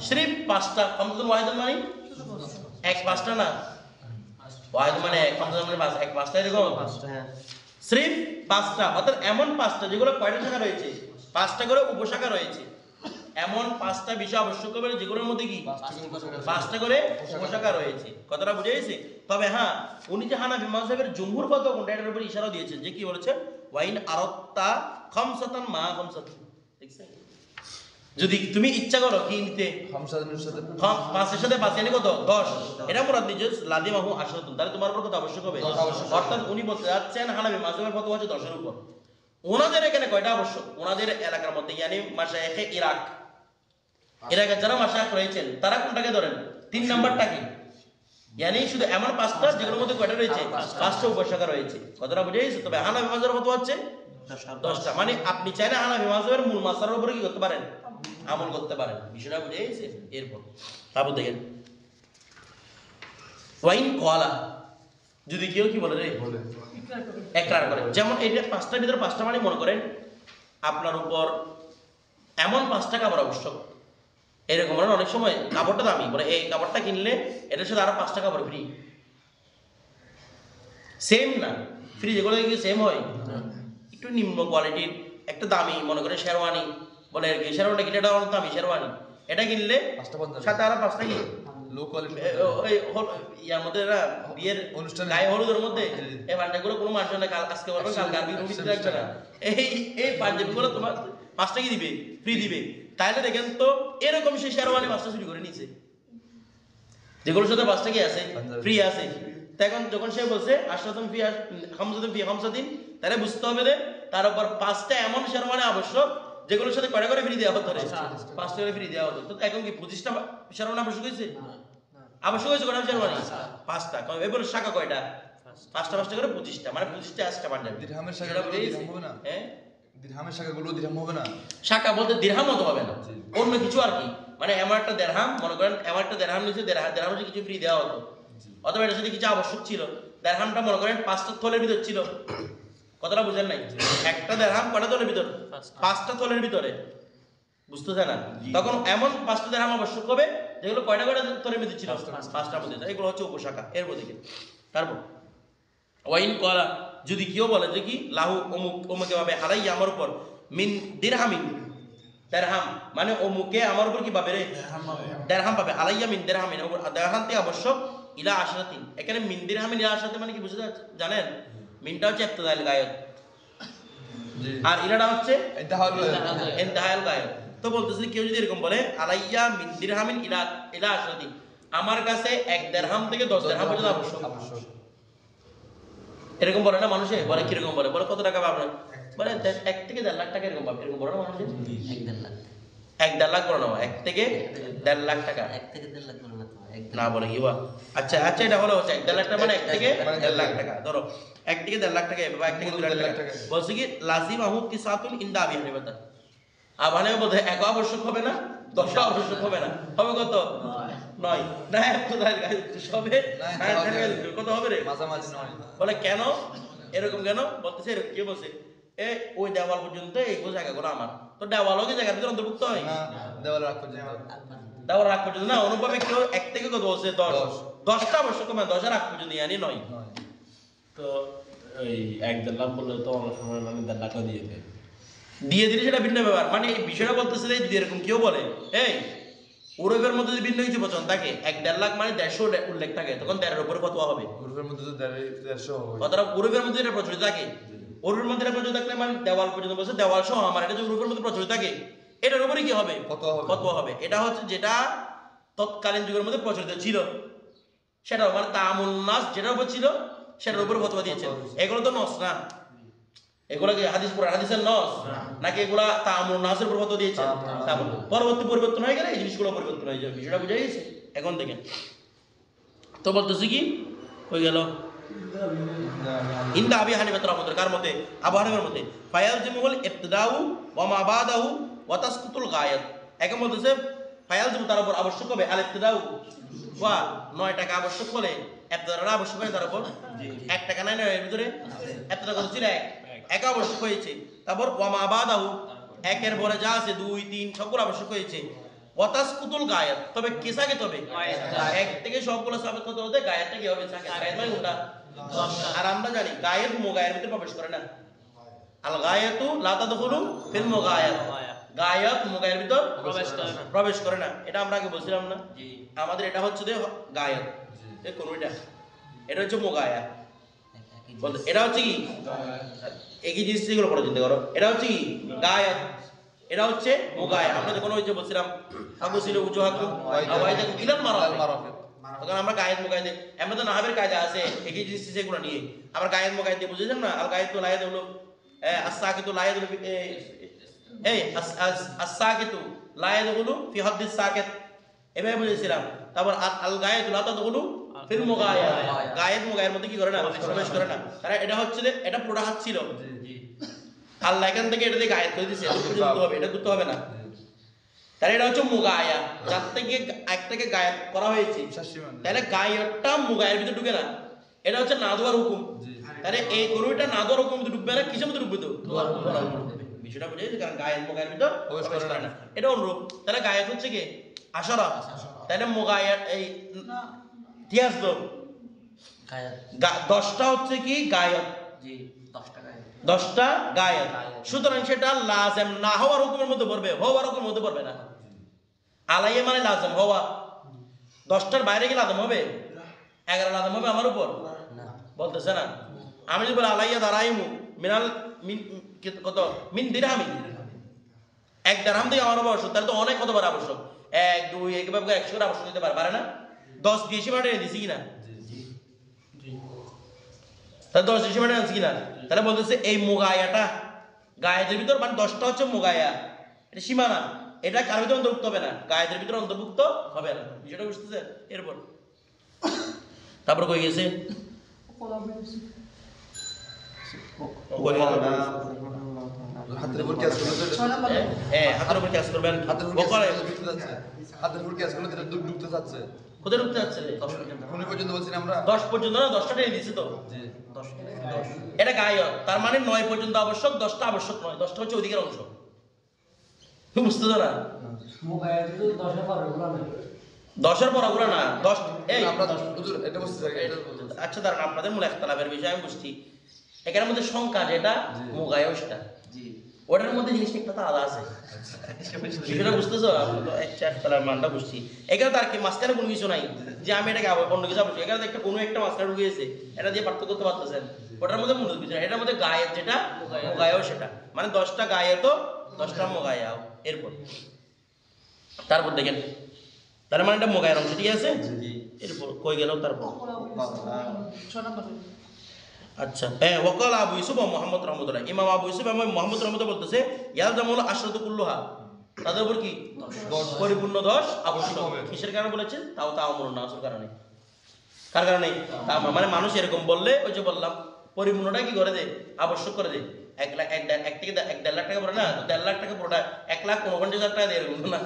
সিরিফ পাঁচটা। খামসাতুন ওয়াহিদাতুন মানে এক পাঁচটা না, ওয়াহিদ মানে এক, খামসাতুন মানে পাঁচ, এক পাঁচটা এরকম সিরিফ পাঁচটা। অর্থাৎ এমন পাঁচটা যেগুলো কয়টা শাখা রয়েছে? পাঁচটা করে উপশাখা রয়েছে। এমন পাঁচটা বিষয় আবশ্যক হবে যেগুলোর মধ্যে কি পাঁচটা করে উপশাখা রয়েছে। কথাটা বুঝে গেছে? তবে হ্যাঁ, উনি যে হানাফি মাযহাবের জমহুর ফতোয়া কোনটা এটার উপর ইশারা দিয়েছেন, যে কি বলেছেন, ওয়াইন আরাদতা খামসাতান মা খামসাতিন। দেখছেন? যদি তুমি ইচ্ছা করো কি নিতে, পাঁচের সাথে পাঁচ মানে কত? 10। এটা মুরাদ নিজে লাদিমাহু আশরাতুন, তাহলে তোমার উপর কত আবশ্যক হবে? অর্থাৎ উনি বলতে যাচ্ছেন হানাফি মাযহাবের ফতোয়া হচ্ছে 10-এর উপর। ওনাদের এখানে কয়টা আবশ্যক? ওনাদের এলাকার মধ্যে ইয়ানি মাশায়েখে ইরাকের যারা মাশায়েখ রয়েছেন তারা কোনটাকে ধরেন? 3 নাম্বারটা কি? ইয়ানি শুধু এমন পাঁচটা যেগুলোর মধ্যে কয়টা রয়েছে? পাঁচটা উপশাখা রয়েছে। কথাটা বুঝে গেছে? তবে হানাফি মাযহাবের ফতোয়া হচ্ছে 10টা। মানে আপনি চাইলে হানাফি মাযহাবের মূল মাসআলার উপরে কি করতে পারেন? আমল করতে পারেন। বিষয়টা বুঝে গেছে? এরপর তারপর দেখেন, ওয়াইন কলা, যদি কেউ কি বলে রে একরার করে, যেমন এটা পাঁচটার ভিতরে পাঁচটা মানে মনে করেন আপনার উপর এমন পাঁচটা কাপড় আবশ্যক, এরকম মানে অনেক সময় কাপড়টা দামি বলে এই কাপড়টা কিনলে এটার সাথে আরো 5টা কাপড় ফ্রি। সেম না, ফ্রি যেগুলো কি সেম হয়? একটু নিম্ন কোয়ালিটির একটা দামি মনে করেন শেরওয়ানি বলে আর কি, শেরওয়ানিটা কিনলে এটা অনেক দামি শেরওয়ানি, এটা কিনলে সাথে আরো 5টা কি লো কোয়ালিটি ইয়ার মধ্যে বিয়ের গায়ে হলুদের মধ্যে এই পাঞ্জাবিগুলো কোনো মানুষ না, কাল আজকে বলবেন কাল গার্বি রুমিতে লাগবে না, এই পাঞ্জাবিগুলো তোমার 5টা কি দিবে? ফ্রি দিবে। তাইলে দেখেন তো এরকম সে শেরওয়ানি 5টা চুরি করে নিয়েছে, যেগুলোর সাথে 5টা কি আছে? ফ্রি আছে। এখন যখন সে বলছে আশরাতুন ফি খামসাতুন ফি খামসাতিন, তাহলে বুঝতে হবে যে তার উপর 5টা এমন শেরওয়ানি আবশ্যক যেগুলোর সাথে কয়টা করে ফ্রি দেওয়া হতো? 5টা করে ফ্রি দেওয়া হতো। তো এখন কি 25টা শেরওয়ানি আবশ্যক হয়েছে? আবশ্যক হয়েছে কয়টা শেরওয়ানি? 5টা। এবার শাখা কয়টা? 5টা করে 25টা, মানে 25টা আজকে পাঞ্জাবি। দিরহামের শাখাগুলো দিরহাম হবে না? হ্যাঁ, দিরহামের শাখাগুলো দিরহাম হবে না? শাখা বলতে দিরহাম মতো হবে না, অন্য কিছু আর কি। মানে এমন একটা দিরহাম মনে করেন, এমন একটা দিরহাম নিচে দিরহাম হচ্ছে কিছু ফ্রি দেওয়া হতো, অথবা এটার সাথে কিছু আবশ্যক ছিল। দিরহামটা মনে করেন 5টা থলের ভিতর ছিল। কথাটা বুঝেন নাই? একটা দিরহাম কয়টা থলের ভিতর? 5টা থলের ভিতরে। বুঝতেছে না? তখন এমন 5টা দিরহাম আবশ্যক হবে যেগুলো কয়টা থলের ভিতর ছিল? 5টার মধ্যে। এগুলো হচ্ছে উপশাখা। এর মধ্যে তারপর ওয়াইন কলা, যদি কেউ বলে যে কি লাহু অমুক অমুকে ভাবে আলাইয়া আমার উপর মিন দিরহামিন, দিরহাম মানে অমুকে আমার উপর কি পাবে রে? দিরহাম পাবে। আলাইয়া মিন দিরহামিন, দিরহাম থেকে আবশ্যক ইলা আশরাতিন। এখানে মিন দিরহামিন ইলা আশরাতিন মানে কি বুঝতে জানেন? মিনটা হচ্ছে ইবতিদাইল গায়ত, আর ইলাটা হচ্ছে ইনতাহাল গায়ত। তো বলতেছি কেউ যদি এরকম বলে আলাইয়া মিন দিরহামিন ইলা আশরাতিন, আমার কাছে 1 দিরহাম থেকে 10 দিরহাম পর্যন্ত আবশ্যক। এরকম বলে না মানুষে? বলে কিরকম বলে? বলে কত টাকা পাবেন? বলে 1 থেকে 1.5 লাখ টাকা এরকম পাবে। এরকম বলে না মানুষে? 1.5 লাখ 1.5 লাখ বলে না, 1 থেকে 1.5 লাখ টাকা 1 থেকে 1.5 লাখ বলে না তো, না বলে কি বা? আচ্ছা এটা হলো 1.5 লাখ টাকা, মানে 1 থেকে 1.5 লাখ টাকা। ধরো 1 থেকে 1.5 লাখ টাকা বা 1 থেকে 2 লাখ টাকা। বলছে কি লাজিম আহু তিসাতুন ইনদা আবি হানিফা। আর মানে বলতে 1 আবশ্যক হবে না, 10 আবশ্যক হবে না, হবে কত? 9 না সবে কত হবে রে? মাঝামাঝি নয়। বলে কেন এরকম? কেন বলতেছে? এরকম কে বলছে? ওই দেওয়াল পর্যন্ত এইগুলো জায়গাগুলো আমার, তো দেওয়ালও কি জায়গার ভিতরে অন্তর্ভুক্ত হয়? না দেওয়ালে রাখ পর্যন্ত দেওয়াল রাখ পর্যন্ত না, অনুভবে কেউ 1 থেকে কত বলছে 10টা অবশ্য কমে 10-এর আগ পর্যন্ত ইয়ানি নয়। নয় তো ওই 1-1.5 লাখ বললে তো অনেক সময় মানে 1.5 লাখও দিয়ে দেয়। দিয়ে দিলে সেটা ভিন্ন ব্যাপার, মানে এই বিষয়টা বলতেছে যে যদি এরকম কেউ বলে এই ওরফের মধ্যে যদি ভিন্ন কিছু বচন থাকে 1-1.5 লাখ মানে 150 উল্লেখ থাকে, তখন 13-এর উপরে ফতোয়া হবে। গ্রুপের মধ্যে তো 150 হবে কথাটা ওরফের মধ্যে এটা প্রচলিত থাকে, ওরফের মধ্যে এটা প্রচলিত থাকলে মানে দেওয়াল পর্যন্ত বলছে দেওয়াল সহ আমার, এটা যদি ওরফের মধ্যে প্রচলিত থাকে এটার উপরে কি হবে? ফতোয়া হবে। এটা হচ্ছে যেটা তৎকালীন যুগের মধ্যে প্রচলিত ছিল সেটা মানে তামুল নাস যেটার উপর ছিল সেটার উপরে ফতোয়া দিয়েছেন। এগুলো তো নস না, এগুলো কি হাদিস পুরান হাদিসের নস নাকি এগুলা তামুল নাসের উপর ফতোয়া দিয়েছেন? পরবর্তী পরিবর্তন হয়ে গেলে এই জিনিসগুলো পরিবর্তন হয়ে যাবে, বিষয়টা বুঝা গেছে এখন থেকে। তো বলতেছি কি হয়ে গেল ইন্দা আবি হানিফা রাহমাতুল্লাহ কার মতে? আবু হানিফার মতে ফায়ালজিমুল ইবতিদাউ ওয়া মা বাদাহু ওয়া তাসকুতুল গায়াত। একে বলতেছে ফায়ালজিমু তার উপর আবশ্যক হবে আল ইবতিদাউ ওয়া 9 টাকা আবশ্যক বলে ইবতিদারা আবশ্যক হয় তার উপর 1 টাকা নাই না এর ভিতরে ইবতিদা কত ছিল? এক আবশ্যক হয়েছে। তারপর ওয়া মা বাদাহু একের পরে যা আছে 2 3 সবগুলো আবশ্যক হয়েছে। ওয়া তাসকুতুল গায়াত তবে কিসাকে তবে এক থেকে সবগুলো সাবেত করতে হতে গায়াতটা কি হবে? সাকে গায়াত মানে কোনটা? আর আমরা জানি গায়েব মুগায়ের ভিতরে প্রবেশ করে না। আল গায়াতু লা তাদখুলু ফিল মুগায়াত, গায়াত মুগায়ের ভিতর প্রবেশ করে না। এটা আমরা আগে বলছিলাম না? আমাদের এটা হচ্ছে যে গায়াত, এই কোন এটা হচ্ছে মুগায়া। বলতে এটা হচ্ছে কি একই জিনিস যেগুলো পড়ে চিন্তা করো, এটা হচ্ছে কি গায়াত, এটা হচ্ছে মুগায়া। আমরা যখন ওই যে বলছিলাম আবু সিল উজুহাকু আওয়াইদা ইলাল মারাফিক, তখন আমরা গায়েত মুগায়েত আমরা তো নাহাবের কায়দা আছে একই জিনিস সেগুলো নিয়ে আমরা গায়েত মুগায়েত বুঝেছেন না? আল গায়েত তো লায়াদ হলো as-সাকিতু লায়াদ হলো এই as-সাকিতু লায়াদ হলো ফি হাদ্দিস সাকিত, এভাবে বুঝেছিলাম। তারপর আল গায়েত লা তাদখুলু ফিল মুগায়া, গায়েত মুগায়ের মধ্যে কি করে না? প্রবেশ করে না। তারা এটা হচ্ছে যে এটা পুরো হাত ছিল আল্লাহ এখান থেকে এটা দিয়ে গায়েত করে দিয়েছে, হবে এটা করতে হবে না। তাহলে এটা হচ্ছে মুগায়া, যার থেকে এক থেকে গায়েব করা হয়েছে, তাহলে গায়েবটা মুগায়ের ভিতরে ঢুকে না, এটা হচ্ছে না দোয়ার হুকুম। তাহলে এই গরুটা না দোয়ার হুকুম ঢুকবে না, কিসের মধ্যে ঢুকবে? তো বিষয়টা বুঝে গেছে, কারণ গায়েব মুগায়ের ভিতর প্রবেশ করে না, এটা অনুরূপ। তাহলে গায়েব হচ্ছে কি আশরা, তাহলে মুগায়া এই ঠিক আছে তো 10টা হচ্ছে কি গায়েব, 10টা গায়েব। সুতরাং সেটা লাজেম না হওয়ার হুকুমের মধ্যে পড়বে, হওয়ার হুকুমের মধ্যে পড়বে না। আলাইয়া মানে লাজেম হওয়া, 10টার বাইরে কি লাজেম হবে? 11 লাজেম হবে আমার উপর? বলতেছে না। আমি যদি বলি আলাইয়া দারাইমু মিনাল কত মিন দিরহামি, 1 দিরহাম দিয়ে আমার আবশ্যক, তাহলে তো অনেক কতবার আবশ্যক 1 2 একভাবে 100 করে আবশ্যক দিতে পারে না? 10 দিয়ে সীমাটা দিছি কিনা? তাহলে 10 দিয়ে সীমাটা আনছি কিনা? তাহলে বলতেছে এই মুগায়াটা গায়েদের ভিতর মানে 10টা হচ্ছে মুগায়া, এটা সীমানা, এটা কার ভিতরে অন্তর্ভুক্ত হবে না? গায়েদের ভিতরে অন্তর্ভুক্ত হবে না। বিষয়টা বুঝতেছেন? এরপর তারপর কই গেছে? হাতের উপর ক্যাচ করলে হাতের উপর কাজ করবেন। হাতের উপর ক্যাচ করলে যেটা ঢুকতে যাচ্ছে, কোথায় ঢুকতে যাচ্ছে? কোন পর্যন্ত বলছি আমরা 10 পর্যন্ত না, 10টা টেনে দিয়েছে তো। এটা গায়ক, তার মানে 9 পর্যন্ত আবশ্যক, 10টা আবশ্যক নয়, 10টা হচ্ছে অধিকার অংশ। বুঝতে তো না? 10-এর পর ওগুলো না 10 এই আমরা হুজুর এটা বুঝতে চাই। আচ্ছা দাঁড়ান, আপনাদের মূল ইখতিলাফের বিষয় আমি বুঝছি। এখানের মধ্যে সংখ্যা যেটা মুগায়ও সেটা ওটার মধ্যে জিনিসটা একটা তো আলাদা আছে, বিষয়টা বুঝতেছো? আমরা তো একটা ইখতিলাফের মানটা বুঝছি। এখানে তার কি মাঝখানে কোনো কিছু নাই যে আমি এটাকে অন্য কিছু বুঝছি। এখানে একটা কোনো একটা মাঝখানে ঢুকে গেছে, এটা দিয়ে পার্থক্য করতে পারতেছেন। ওটার মধ্যে মূল বিষয় এটার মধ্যে গায়ের যেটা মুগায়ও সেটা, মানে 10টা গায়ে তো 10টা মুগায়াও। এরপর তারপর দেখেন, তার মানে এটা মুগায়ের অংশ, ঠিক আছে? এরপর কই গেল? তারপর আচ্ছা ওয়াকাল আবু ইউসুফ ও মুহাম্মদ রাহমাতুল্লাহ, ইমাম আবু ইউসুফ এবং মুহাম্মদ রাহমাতুল্লাহ বলতেছে ইয়ালজামুল আশরাতু কুল্লুহা, তাদের উপর কি পরিপূর্ণ 10 আবশ্যক। কিসের কারণে বলেছে? তাও তাওমুরুন নাসের কারণে। কার কারণে? মানে মানুষ এরকম বললে ওই যে বললাম পরিপূর্ণটা কি করে দেয়? আবশ্যক করে দেয়। 1 লাখ 1 থেকে 1.5 লাখ টাকা পড়ে না, 1.5 লাখ টাকা পুরোটা 1,49,000 টাকা দেয়, এরকম না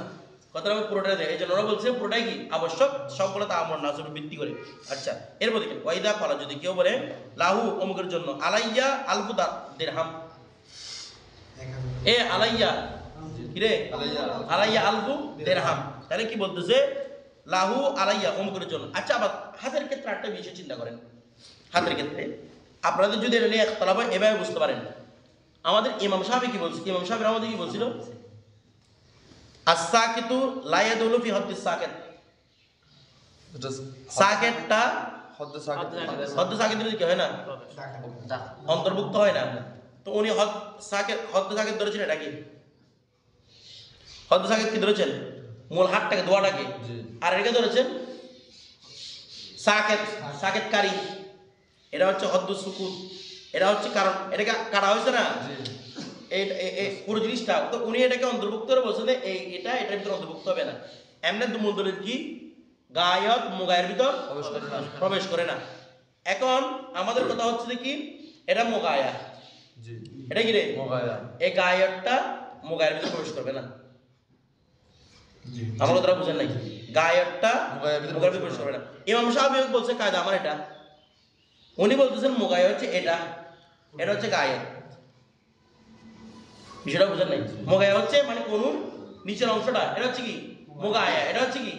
কথাটা আমি পুরোটা দেয়। এই জন্য ওরা বলছে পুরোটাই কি আবশ্যক, সবগুলো তাওমুরুন নাসের ভিত্তি করে। আচ্ছা এরপর দেখেন ওয়াইদা কলা, যদি কেউ বলে লাহু অমুকের জন্য আলাইয়া আলফু দিরহাম, এ আলাইয়া কিরে আলাইয়া। আলাইয়া আলফু দিরহাম, তাহলে কি বলতেছে লাহু আলাইয়া অমুকের জন্য। আচ্ছা আবার হাতের ক্ষেত্রে একটা বিষয় চিন্তা করেন, হাতের ক্ষেত্রে আপনাদের যদি এটা নিয়ে একতলাফ হয় এভাবে বুঝতে পারেন। আমাদের ইমাম সাহেব কি বলছে, ইমাম সাহেব আমাদের কি বলছিল, আস-সাকিতু লা ইয়াদুলু ফি হদ্দিস সাকিত, এটা সাকিতটা হদ্দ সাকিত। হদ্দ সাকিতের কি হয় না, অন্তর্ভুক্ত হয় না। তো উনি হদ্দ সাকিত ধরেছেন, এটা কি হদ্দ সাকিত কি ধরেছেন, মূল হাতটাকে দোয়াটাকে, জি। আর এটাকে ধরেছেন সাকিত, সাকিতকারী, এটা হচ্ছে হদ্দ সুকুত, এটা হচ্ছে কারণ এটাকে কাটা হয়েছে না জি। এই পুরো জিনিসটা। তো উনি এটাকে অন্তর্ভুক্ত করে বলছেন যে এটার ভিতরে অন্তর্ভুক্ত হবে না। এমনি মূল দলিল কি, গায়ত মুগায়ের ভিতর প্রবেশ করে না। প্রবেশ করে না। এখন আমাদের কথা হচ্ছে যে কি, এটা মুগায়া, জি। এটা কি রে, মোগায়া। এই গায়তটা মুগায়ের ভিতরে প্রবেশ করবে না। জি আমার কথাটা বুঝেন নাই, গায়তটা মুগায়ের ভিতরে মুগায়ের ভিতরে প্রবেশ করবে না। ইমাম সাহেব বলছে কায়দা আমার এটা, উনি বলতেছেন মুগায়া হচ্ছে এটা, এটা হচ্ছে গায়ত। বিষয়টা বুঝেন নাই, মুগায়া হচ্ছে মানে কোন নিচের অংশটা, এটা হচ্ছে কি মুগায়া, এটা হচ্ছে কি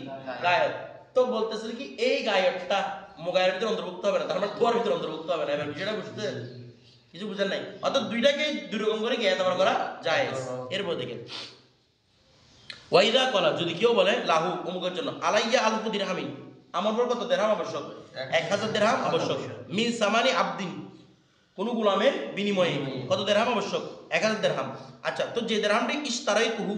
গায়ত। তো বলতেছেন কি এই গায়তটা মুগায়ের ভিতরে অন্তর্ভুক্ত হবে না, তার মানে তোর ভিতরে অন্তর্ভুক্ত হবে না। এবার বিষয়টা বুঝতে কিছু বুঝেন নাই, অর্থাৎ দুইটাকে দুই রকম করে কি এতবার করা যায় এরপর থেকে। ওয়াইদা কলা যদি কেউ বলে লাহু অমুকের জন্য আলাইয়া আলফু দিরহামিন, আমার উপর কত দিরহাম আবশ্যক, 1000 দিরহাম আবশ্যক, মিন সামানি আবদিন, কোন গোলামের বিনিময়ে কত দিরহাম আবশ্যক, 1000 দিরহাম। আচ্ছা, তো যে দিরহামটি ইশতারাইতুহু,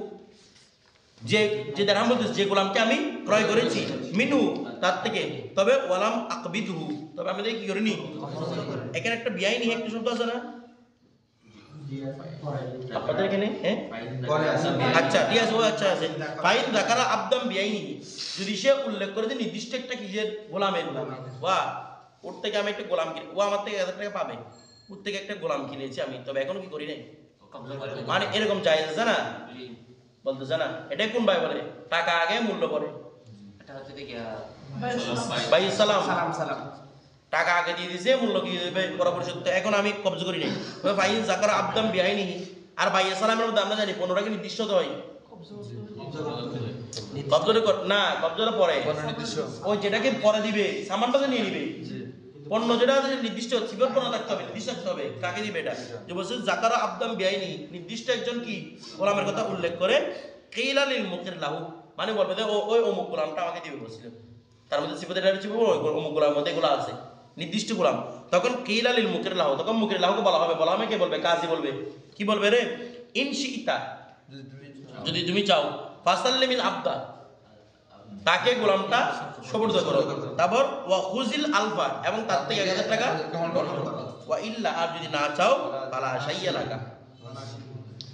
যে দিরহাম বলতে যে গোলামকে আমি ক্রয় করেছি, মিনু তার থেকে, তবে ওয়ালাম আকবিদহু, তবে আমি কি করিনি, এখানে একটা বিআইনি একটা শব্দ আছে না আপনাদের এখানে, হ্যাঁ আচ্ছা ঠিক আছে, ও আচ্ছা আছে। ফাইন যাকারা আবদাম বিআইনি, যদি সে উল্লেখ করে যে নির্দিষ্ট একটা কিসের গোলামের, ওয়া ওর থেকে আমি একটা গোলাম কিনে, ও আমার থেকে 1000 টাকা পাবে, ওর থেকে একটা গোলাম কিনেছি আমি, তবে এখন কি করি নাই, মানে এরকম জায়েজ আছে না, বলতেছে না। এটাই কোন ভাই বলে টাকা আগে মূল্য পরে, ভাই সালাম টাকা আগে দিয়ে দিছে, মূল্য কি দেবে পরে পরিশোধ, তো এখন আমি কবজ করি নাই। তবে ফাইন যাকারা আবদাম বিআইনি, আর ভাই সালামের মধ্যে আমরা জানি 15 টাকা নির্দিষ্ট তো হয়, কবজরে না, কবজরে পরে নির্দিষ্ট। ওই যেটাকে পরে দিবে সামানটা নিয়ে নিবে, জি। পণ্য যেটা আছে নির্দিষ্ট সিবর পণ্য থাকতে হবে, নির্দিষ্ট থাকতে হবে, কাকে দিবে এটা, যে বলছে যাকারা আবদাম বিআইনি, নির্দিষ্ট একজন কি গোলামের কথা উল্লেখ করে, কিলা লিল মুকির লাহু, মানে বলবে যে ওই অমুক গোলামটা আমাকে দিবে বলছিল, তার মধ্যে সিফাতের এটা ছিল ওই অমুক গোলামের মধ্যে এগুলো আছে নির্দিষ্ট গোলাম, তখন কিলা লিল মুকির লাহু, তখন মুকির লাহুকে বলা হবে, বলা হবে কে বলবে, কাজী বলবে, কি বলবে রে, ইনশিইতা, যদি তুমি চাও, ফাসাল্লিমিল আবদা, তাকে গোলামটা সুপর্দ করো, তারপর ওয়া খুজিল আলফা, এবং তার থেকে 1000 টাকা গ্রহণ করো, ওয়া ইল্লা, আর যদি না চাও ফালা শাইয়া লাকা,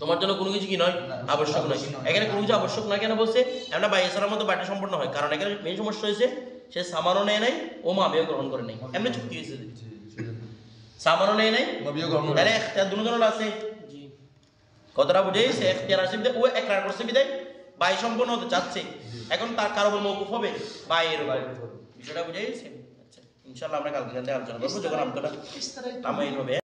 তোমার জন্য কোনো কিছু কি নয়, আবশ্যক নয়। এখানে কোনো কিছু আবশ্যক না কেন বলছে, আমরা বাই এসারার মতো বাটি সম্পন্ন হয়, কারণ এখানে মেইন সমস্যা হয়েছে সে সামানও নেয় নাই, ও মাবিও গ্রহণ করে নাই, এমনি চুক্তি হয়েছে, সামানও নেয় নাই, নবীও গ্রহণ করে। তাহলে এখতিয়ার দুজনের আছে, কতটা বুঝে সে এখতিয়ার আছে বিদায়, ও একরার করছে বিদায় বাই সম্পন্ন হতে চাচ্ছে, এখন তার কারো উপর মওকুফ হবে বাইয়ের উপর, বিষয়টা বুঝে গেছে। আচ্ছা ইনশাআল্লাহ আমরা কালকে আলোচনা করবো যখন আপনারা আমি এইভাবে